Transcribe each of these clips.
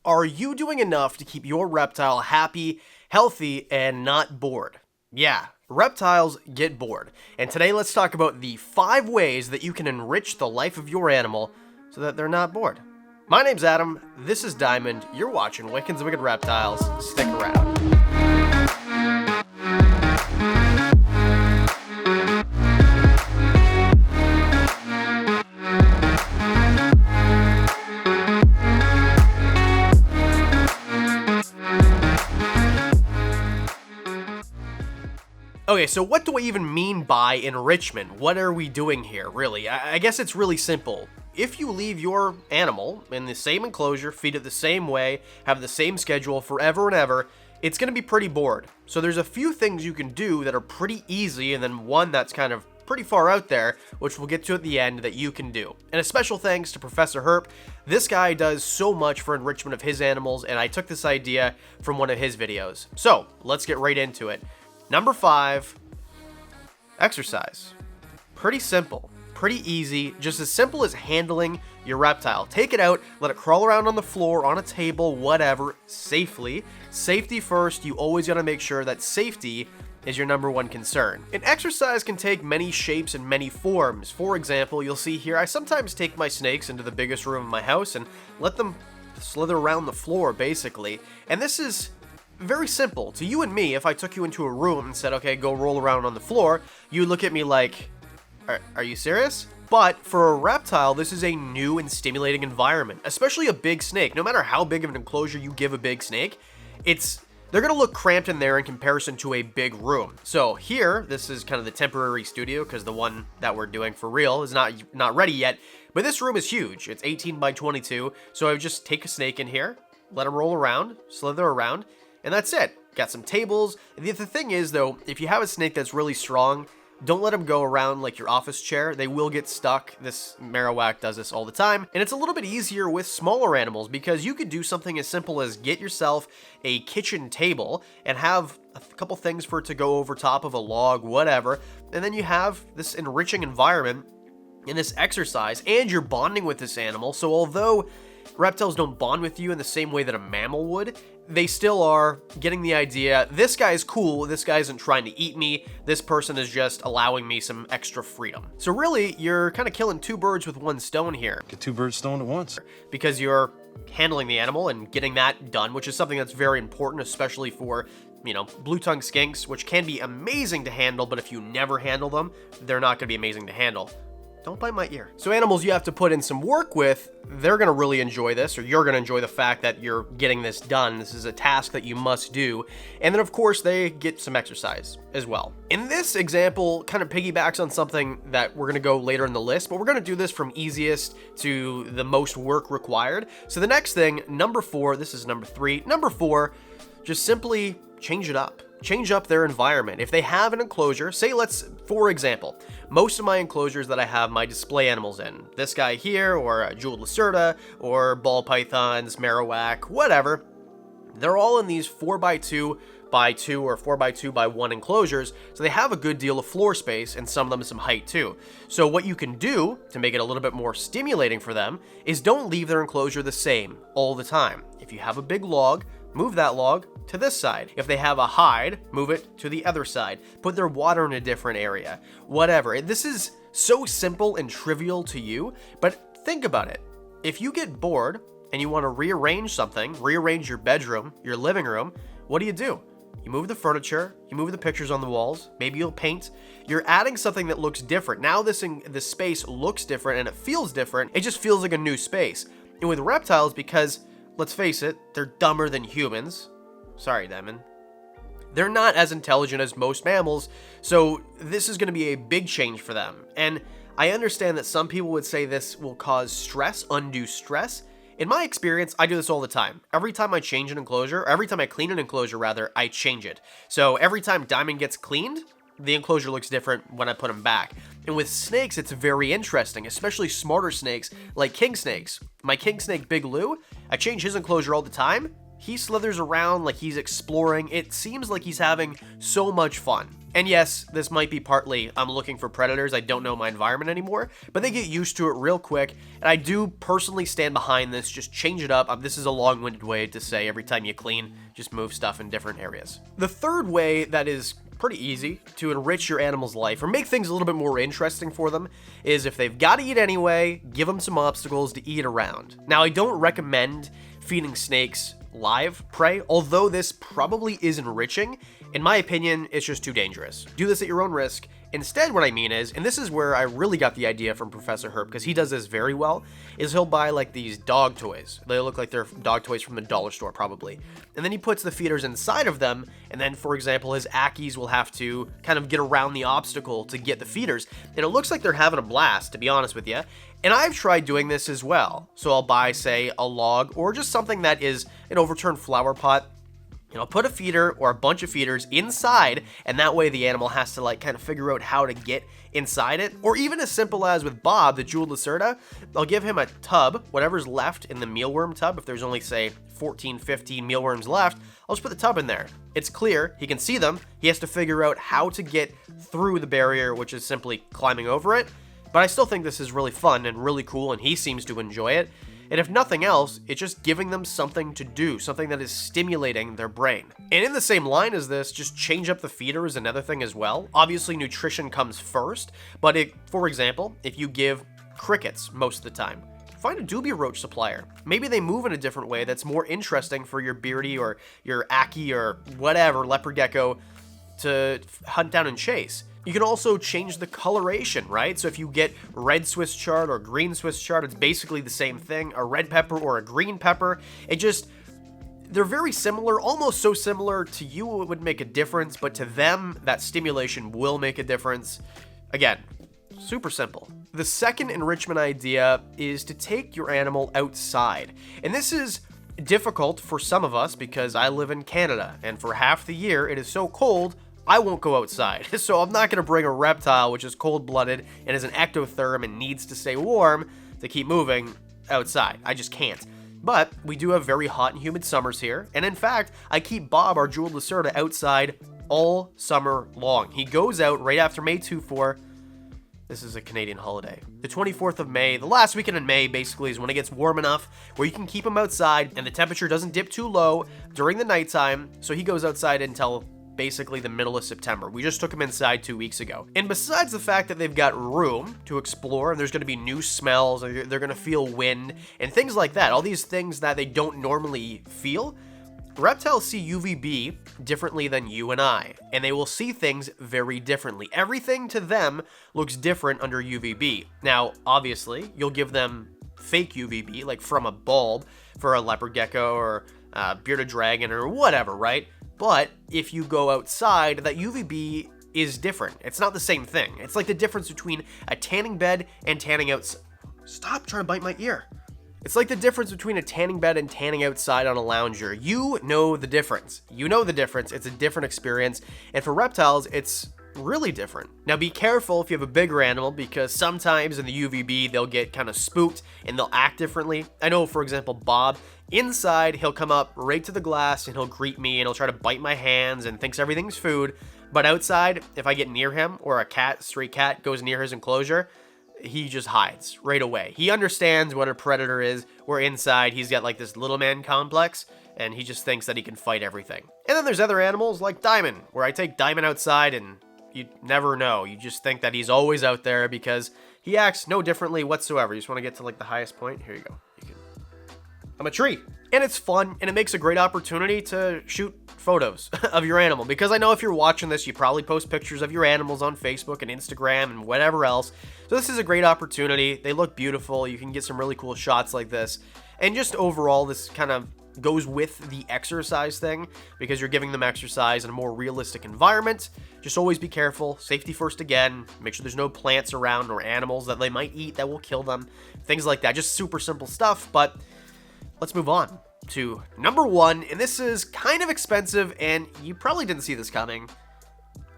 Are you doing enough to keep your reptile happy, healthy, and not bored? Yeah, reptiles get bored. And today let's talk about the 5 ways that you can enrich the life of your animal so that they're not bored. My name's Adam, this is Diamond, you're watching Wickens Wicked Reptiles. Stick around. Okay, so what do I even mean by enrichment? What are we doing here, really? I guess it's really simple. If you leave your animal in the same enclosure, feed it the same way, have the same schedule forever and ever, it's going to be pretty bored. So there's a few things you can do that are pretty easy, and then one that's kind of pretty far out there, which we'll get to at the end, that you can do. And a special thanks to Professor Herp. This guy does so much for enrichment of his animals, and I took this idea from one of his videos. So let's get right into it. Number 5, exercise. Pretty simple, pretty easy, just as simple as handling your reptile. Take it out, let it crawl around on the floor, on a table, whatever, safely. Safety first, you always gotta make sure that safety is your number one concern. And exercise can take many shapes and many forms. For example, you'll see here, I sometimes take my snakes into the biggest room of my house and let them slither around the floor, basically. And this is very simple. To you and me, if I took you into a room and said, okay, go roll around on the floor, you'd look at me like, are you serious? But for a reptile, this is a new and stimulating environment, especially a big snake. No matter how big of an enclosure you give a big snake, they're gonna look cramped in there in comparison to a big room. So here, this is kind of the temporary studio because the one that we're doing for real is not ready yet, but this room is huge. It's 18 by 22, so I would just take a snake in here, let him roll around, slither around, and that's it. Got some tables. The thing is, though, if you have a snake that's really strong, don't let them go around like your office chair. They will get stuck. This Marowak does this all the time. And it's a little bit easier with smaller animals because you could do something as simple as get yourself a kitchen table and have a couple things for it to go over top of a log, whatever. And then you have this enriching environment in this exercise, and you're bonding with this animal. So although reptiles don't bond with you in the same way that a mammal would, they still are getting the idea, this guy's cool, this guy isn't trying to eat me, this person is just allowing me some extra freedom. So really, you're kind of killing 2 birds with 1 stone here. Get 2 birds stoned at once. Because you're handling the animal and getting that done, which is something that's very important, especially for, blue-tongued skinks, which can be amazing to handle, but if you never handle them, they're not going to be amazing to handle. Don't bite my ear. So animals you have to put in some work with, they're going to really enjoy this, or you're going to enjoy the fact that you're getting this done. This is a task that you must do. And then, of course, they get some exercise as well. In this example, kind of piggybacks on something that we're going to go later in the list, but we're going to do this from easiest to the most work required. So the next thing, number 4, this is number 3. Number 4, just simply change it up. Change up their environment. If they have an enclosure, say for example, most of my enclosures that I have my display animals in, this guy here, or a jeweled lacerda, or ball pythons, Marowak, whatever, they're all in these 4x2 by 2 or 4x2 by 1 enclosures, so they have a good deal of floor space, and some of them some height too. So what you can do to make it a little bit more stimulating for them is don't leave their enclosure the same all the time. If you have a big log, move that log to this side. If they have a hide, move it to the other side. Put their water in a different area. Whatever. This is so simple and trivial to you, but think about it. If you get bored and you want to rearrange something, rearrange your bedroom, your living room, what do? You move the furniture, you move the pictures on the walls, maybe you'll paint. You're adding something that looks different. Now this space looks different and it feels different. It just feels like a new space. And with reptiles, because let's face it, they're dumber than humans. Sorry, Diamond. They're not as intelligent as most mammals, so this is going to be a big change for them. And I understand that some people would say this will cause stress, undue stress. In my experience, I do this all the time. Every time I change an enclosure, or every time I clean an enclosure rather, I change it. So every time Diamond gets cleaned, the enclosure looks different when I put him back. And with snakes, it's very interesting, especially smarter snakes like king snakes. My king snake, Big Lou, I change his enclosure all the time. He slithers around like he's exploring. It seems like he's having so much fun. And yes, this might be partly I'm looking for predators, I don't know my environment anymore, but they get used to it real quick, and I do personally stand behind this, just change it up. This is a long-winded way to say every time you clean, just move stuff in different areas. The third way that is pretty easy to enrich your animal's life or make things a little bit more interesting for them is if they've got to eat anyway, give them some obstacles to eat around. Now, I don't recommend feeding snakes live prey, although this probably is enriching. In my opinion, it's just too dangerous. Do this at your own risk. Instead, what I mean is, and this is where I really got the idea from Professor Herb, because he does this very well, is he'll buy like these dog toys. They look like they're dog toys from the dollar store, probably. And then he puts the feeders inside of them, and then, for example, his Ackies will have to kind of get around the obstacle to get the feeders. And it looks like they're having a blast, to be honest with you. And I've tried doing this as well. So I'll buy, say, a log, or just something that is an overturned flower pot, and I'll put a feeder or a bunch of feeders inside, and that way the animal has to like kind of figure out how to get inside it. Or even as simple as with Bob, the jeweled lacerda, I'll give him a tub, whatever's left in the mealworm tub. If there's only, say, 14, 15 mealworms left, I'll just put the tub in there. It's clear, he can see them, he has to figure out how to get through the barrier, which is simply climbing over it. But I still think this is really fun and really cool, and he seems to enjoy it. And if nothing else, it's just giving them something to do, something that is stimulating their brain. And in the same line as this, just change up the feeder is another thing as well. Obviously, nutrition comes first, but for example, if you give crickets most of the time, find a dubia roach supplier. Maybe they move in a different way that's more interesting for your beardy or your Ackie or whatever leopard gecko to hunt down and chase. You can also change the coloration, right? So if you get red Swiss chard or green Swiss chard, it's basically the same thing. A red pepper or a green pepper. They're very similar, almost so similar to you it would make a difference, but to them, that stimulation will make a difference. Again, super simple. The second enrichment idea is to take your animal outside. And this is difficult for some of us because I live in Canada, and for half the year it is so cold, I won't go outside. So I'm not going to bring a reptile, which is cold-blooded and is an ectotherm and needs to stay warm to keep moving outside. I just can't. But we do have very hot and humid summers here. And in fact, I keep Bob, our jeweled lacerda, outside all summer long. He goes out right after May 24. This is a Canadian holiday. The 24th of May, the last weekend in May, basically is when it gets warm enough where you can keep him outside and the temperature doesn't dip too low during the nighttime. So he goes outside until basically the middle of September. We just took them inside 2 weeks ago. And besides the fact that they've got room to explore, and there's going to be new smells, and they're going to feel wind, and things like that, all these things that they don't normally feel, reptiles see UVB differently than you and I, and they will see things very differently. Everything to them looks different under UVB. Now, obviously, you'll give them fake UVB, like from a bulb, for a leopard gecko or a bearded dragon or whatever, right? But if you go outside, that UVB is different. It's not the same thing. It's like the difference between a tanning bed and tanning outside. Stop trying to bite my ear. It's like the difference between a tanning bed and tanning outside on a lounger. You know the difference. You know the difference. It's a different experience. And for reptiles, it's really different. Now be careful if you have a bigger animal, because sometimes in the UVB, they'll get kind of spooked and they'll act differently. I know, for example, Bob, inside, he'll come up right to the glass and he'll greet me and he'll try to bite my hands and thinks everything's food. But outside, if I get near him or a stray cat goes near his enclosure, he just hides right away. He understands what a predator is, where inside he's got like this little man complex and he just thinks that he can fight everything. And then there's other animals like Diamond, where I take Diamond outside and you never know. You just think that he's always out there because he acts no differently whatsoever. You just want to get to like the highest point. Here you go. I'm a tree. And it's fun, and it makes a great opportunity to shoot photos of your animal, because I know if you're watching this, you probably post pictures of your animals on Facebook and Instagram and whatever else. So this is a great opportunity. They look beautiful. You can get some really cool shots like this. And just overall, this kind of goes with the exercise thing, because you're giving them exercise in a more realistic environment. Just always be careful. Safety first again. Make sure there's no plants around or animals that they might eat that will kill them. Things like that. Just super simple stuff, but let's move on to number one, and this is kind of expensive, and you probably didn't see this coming.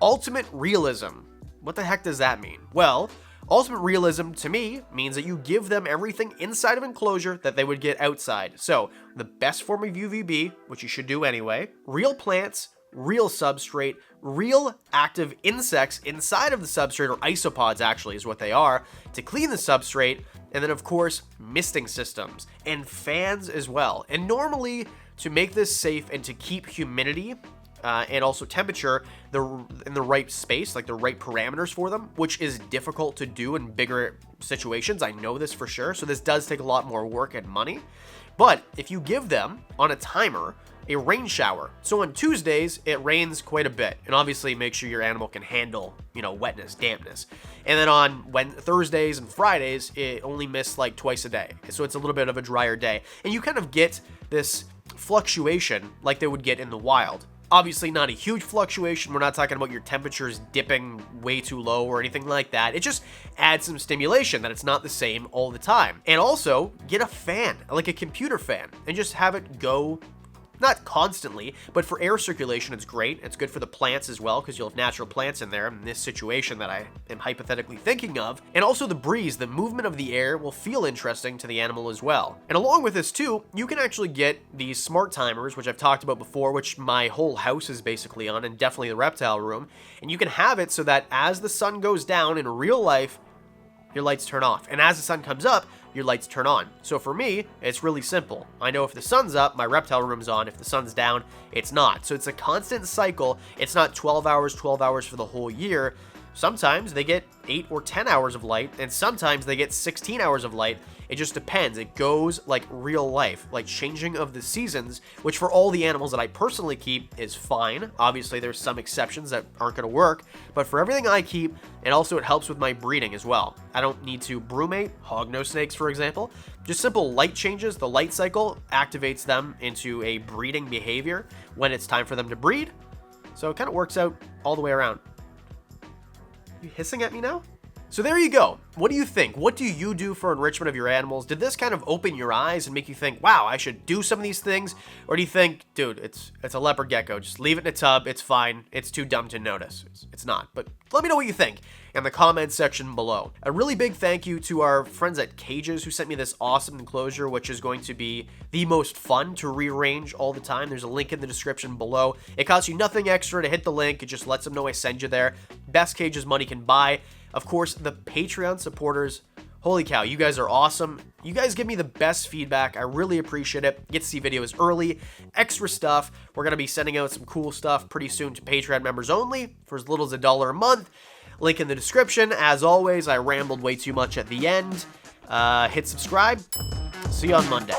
Ultimate realism. What the heck does that mean? Well, ultimate realism to me means that you give them everything inside of enclosure that they would get outside. So the best form of UVB, which you should do anyway, real plants, real substrate, real active insects inside of the substrate, or isopods actually is what they are, to clean the substrate, and then of course misting systems and fans as well. And normally, to make this safe and to keep humidity and also temperature in the right space, like the right parameters for them, which is difficult to do in bigger situations. I know this for sure. So this does take a lot more work and money. But if you give them on a timer a rain shower, so on Tuesdays it rains quite a bit, and obviously make sure your animal can handle, wetness, dampness. And then on Thursdays and Fridays it only mists like twice a day, so it's a little bit of a drier day, and you kind of get this fluctuation like they would get in the wild. Obviously not a huge fluctuation. We're not talking about your temperatures dipping way too low or anything like that. It just adds some stimulation that it's not the same all the time. And also get a fan, like a computer fan, and just have it go, not constantly, but for air circulation, it's great. It's good for the plants as well, because you'll have natural plants in there in this situation that I am hypothetically thinking of. And also the breeze, the movement of the air will feel interesting to the animal as well. And along with this too, you can actually get these smart timers, which I've talked about before, which my whole house is basically on, and definitely the reptile room. And you can have it so that as the sun goes down in real life, your lights turn off. And as the sun comes up, your lights turn on. So for me, it's really simple. I know if the sun's up, my reptile room's on. If the sun's down, it's not. So it's a constant cycle. It's not 12 hours for the whole year. Sometimes they get 8 or 10 hours of light, and sometimes they get 16 hours of light. It just depends. It goes like real life, like changing of the seasons, which for all the animals that I personally keep is fine. Obviously, there's some exceptions that aren't going to work, but for everything I keep, and also it helps with my breeding as well. I don't need to brumate, hognose snakes, for example. Just simple light changes. The light cycle activates them into a breeding behavior when it's time for them to breed. So it kind of works out all the way around. You hissing at me now? So there you go. What do you think? What do you do for enrichment of your animals? Did this kind of open your eyes and make you think, wow, I should do some of these things? Or do you think, dude, it's a leopard gecko. Just leave it in a tub. It's fine. It's too dumb to notice. It's not. But let me know what you think in the comment section below. A really big thank you to our friends at Cages who sent me this awesome enclosure, which is going to be the most fun to rearrange all the time. There's a link in the description below. It costs you nothing extra to hit the link. It just lets them know I send you there. Best cages money can buy. Of course, the Patreon supporters, holy cow, you guys are awesome. You guys give me the best feedback. I really appreciate it. Get to see videos early, extra stuff. We're going to be sending out some cool stuff pretty soon to Patreon members only for as little as $1 a month. Link in the description. As always, I rambled way too much at the end. Hit subscribe. See you on Monday.